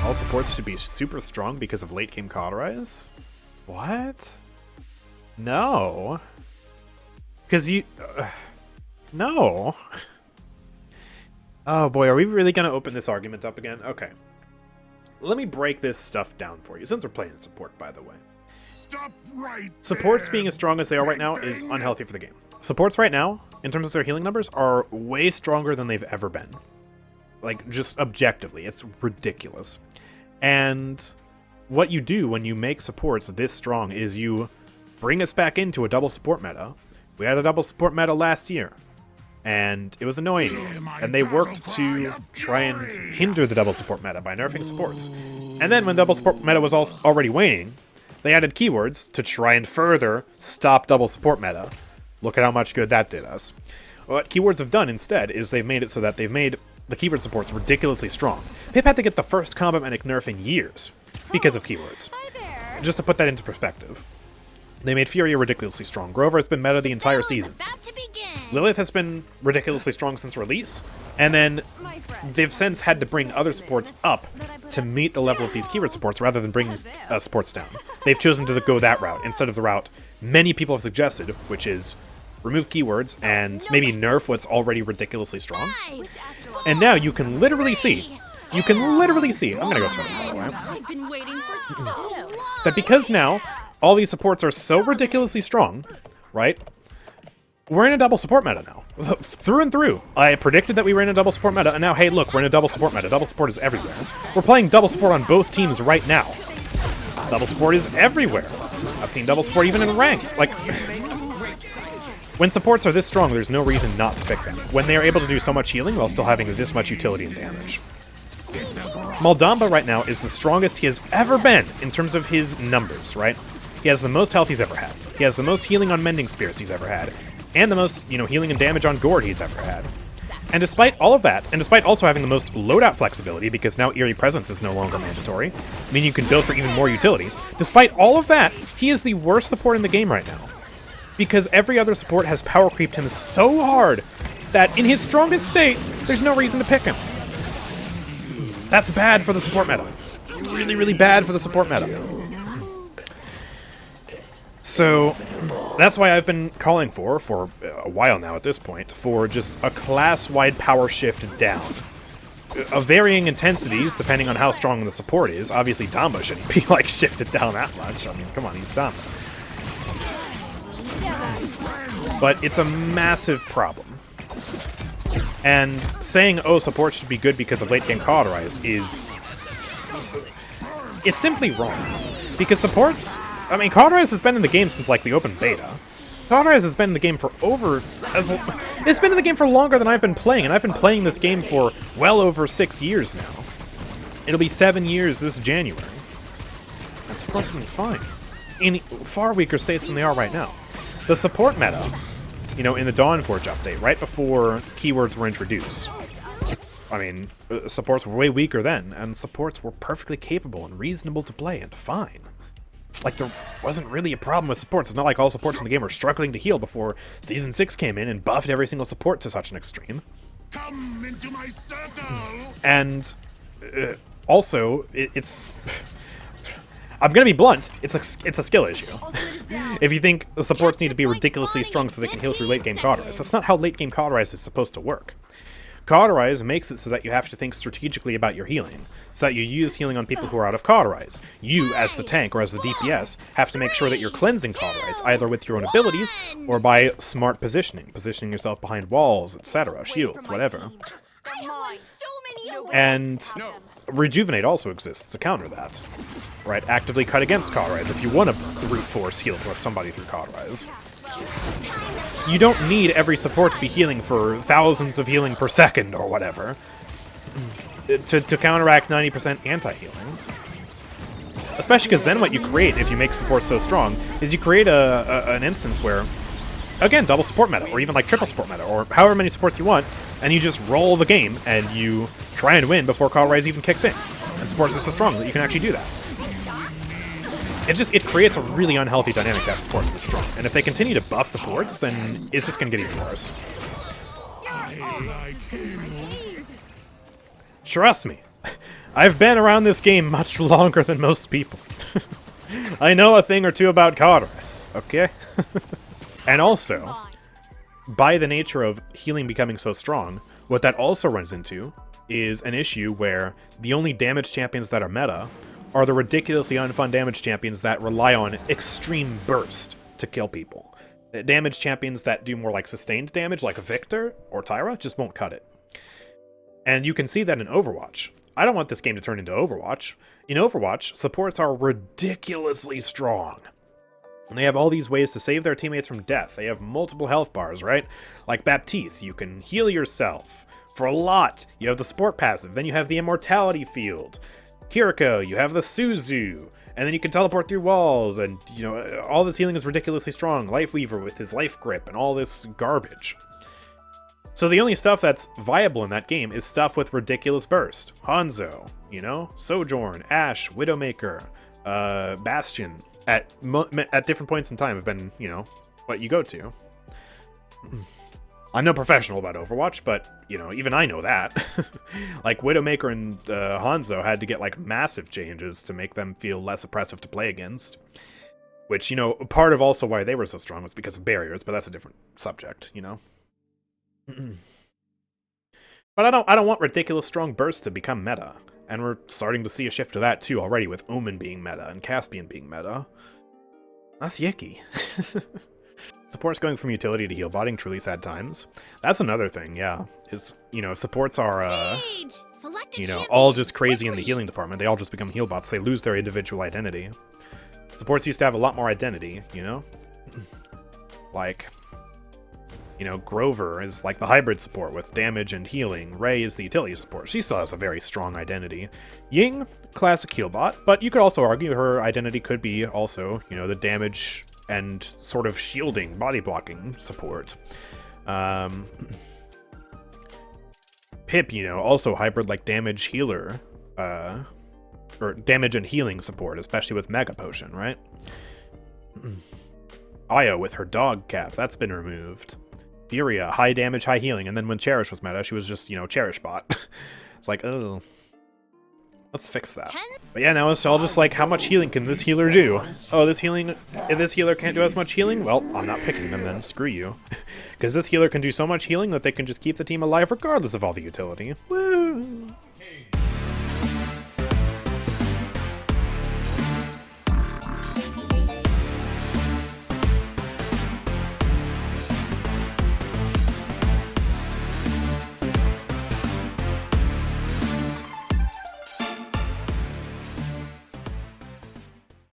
all supports should be super strong because of late game cauterize? What? No. Because you... no. Oh boy, are we really going to open this argument up again? Okay. Let me break this stuff down for you, since we're playing support, by the way. Stop right Supports there. being as strong as they are right now is unhealthy for the game. Supports right now, in terms of their healing numbers, are way stronger than they've ever been. Like, just objectively, it's ridiculous. And what you do when you make supports this strong is you bring us back into a double support meta. We had a double support meta last year, and it was annoying. And they worked to try and hinder the double support meta by nerfing supports. And then when double support meta was already waning, they added keywords to try and further stop double support meta. Look at how much good that did us. What keywords have done instead is they've made it so that they've made the keyword supports ridiculously strong. Pip had to get the first combat medic nerf in years because of keywords. Just to put that into perspective. They made Furia ridiculously strong. Grover has been meta the entire season. Lilith has been ridiculously strong since release. And then they've since had to bring other supports up to meet the level of these keyword supports rather than bringing supports down. They've chosen to go that route instead of the route many people have suggested, which is remove keywords and maybe nerf what's already ridiculously strong. And now you can literally see, I'm gonna go turn it, by the way, I've been waiting for so long. that because now all these supports are so ridiculously strong, right? We're in a double support meta now. Through and through. I predicted that we were in a double support meta, and now, hey, look, we're in a double support meta. Double support is everywhere. We're playing double support on both teams right now. Double support is everywhere. I've seen double support even in ranked. Like, when supports are this strong, there's no reason not to pick them. When they are able to do so much healing while still having this much utility and damage. Maldamba right now is the strongest he has ever been in terms of his numbers, right? He has the most health he's ever had. He has the most healing on Mending Spears he's ever had. And the most, healing and damage on Gourd he's ever had. And despite all of that, and despite also having the most loadout flexibility, because now Eerie Presence is no longer mandatory, meaning you can build for even more utility, despite all of that, he is the worst support in the game right now. Because every other support has power creeped him so hard that in his strongest state, there's no reason to pick him. That's bad for the support meta. Really, really bad for the support meta. So, that's why I've been calling for a while now at this point, for just a class-wide power shift down. Of varying intensities, depending on how strong the support is. Obviously, Damba shouldn't be, shifted down that much. I mean, come on, he's Damba. But it's a massive problem. And saying, oh, support should be good because of late-game cauterize is... it's simply wrong. Because supports... I mean, Cauterize has been in the game since, the open beta. Cauterize has been in the game for it's been in the game for longer than I've been playing, and I've been playing this game for well over 6 years now. It'll be 7 years this January. And support's been fine. In far weaker states than they are right now. The support meta, in the Dawnforge update, right before keywords were introduced, I mean, supports were way weaker then, and supports were perfectly capable and reasonable to play and fine. There wasn't really a problem with supports. It's not like all supports in the game were struggling to heal before Season 6 came in and buffed every single support to such an extreme. Come into my circle. And also, it's... I'm gonna be blunt, it's a skill issue. If you think the supports need to be ridiculously strong so they can heal through late-game Cauterize, that's not how late-game Cauterize is supposed to work. Cauterize makes it so that you have to think strategically about your healing, so that you use healing on people who are out of Cauterize. You, as the tank or as the DPS, have to make sure that you're cleansing Cauterize, either with your own abilities or by smart positioning yourself behind walls, etc., shields, whatever. And Rejuvenate also exists to counter that. Right, actively cut against Cauterize if you want to brute force heal for somebody through Cauterize. You don't need every support to be healing for thousands of healing per second or whatever to counteract 90% anti-healing. Especially because then what you create, if you make support so strong, is you create an instance where, again, double support meta, or even triple support meta, or however many supports you want, and you just roll the game, and you try and win before Cauterize even kicks in. And supports are so strong that you can actually do that. It creates a really unhealthy dynamic to have supports this strong. And if they continue to buff supports, then it's just going to get even worse. Trust me, I've been around this game much longer than most people. I know a thing or two about card race, okay? And also, by the nature of healing becoming so strong, what that also runs into is an issue where the only damage champions that are meta are the ridiculously unfun damage champions that rely on extreme burst to kill people. Damage champions that do more like sustained damage, like Victor or Tyra, just won't cut it. And you can see that in Overwatch. I don't want this game to turn into Overwatch. In Overwatch, supports are ridiculously strong. And they have all these ways to save their teammates from death. They have multiple health bars, right? Like Baptiste, you can heal yourself. For a lot, you have the support passive. Then you have the immortality field. Kiriko, you have the Suzu. And then you can teleport through walls. And, you know, all this healing is ridiculously strong. Lifeweaver with his life grip and all this garbage. So the only stuff that's viable in that game is stuff with ridiculous burst. Hanzo, you know? Sojourn, Ashe, Widowmaker, Bastion. At different points in time have been, you know, what you go to. I'm no professional about Overwatch, but, you know, even I know that. Like, Widowmaker and Hanzo had to get, like, massive changes to make them feel less oppressive to play against. Which, you know, part of also why they were so strong was because of barriers, but that's a different subject, you know? But I don't want ridiculous strong bursts to become meta. And we're starting to see a shift to that, too, already, with Omen being meta and Caspian being meta. That's yicky. Supports going from utility to heal botting, truly sad times. That's another thing, yeah. Is, you know, if supports are, you know, all just crazy in the healing department, they all just become heal bots, they lose their individual identity. Supports used to have a lot more identity, you know? Like, you know, Grover is like the hybrid support with damage and healing. Ray is the utility support. She still has a very strong identity. Ying, classic heal bot, but you could also argue her identity could be also, you know, the damage and sort of shielding, body blocking support. Pip, you know, also hybrid like damage healer, or damage and healing support, especially with Mega Potion, right? Io with her dog cap, that's been removed. Furia, high damage, high healing, and then when Cherish was meta, she was just, you know, Cherish bot. It's like, oh. Let's fix that. But yeah, now it's all just like, how much healing can this healer do? Oh, this healer can't do as much healing? Well, I'm not picking them then, screw you. Because this healer can do so much healing that they can just keep the team alive regardless of all the utility. Woo!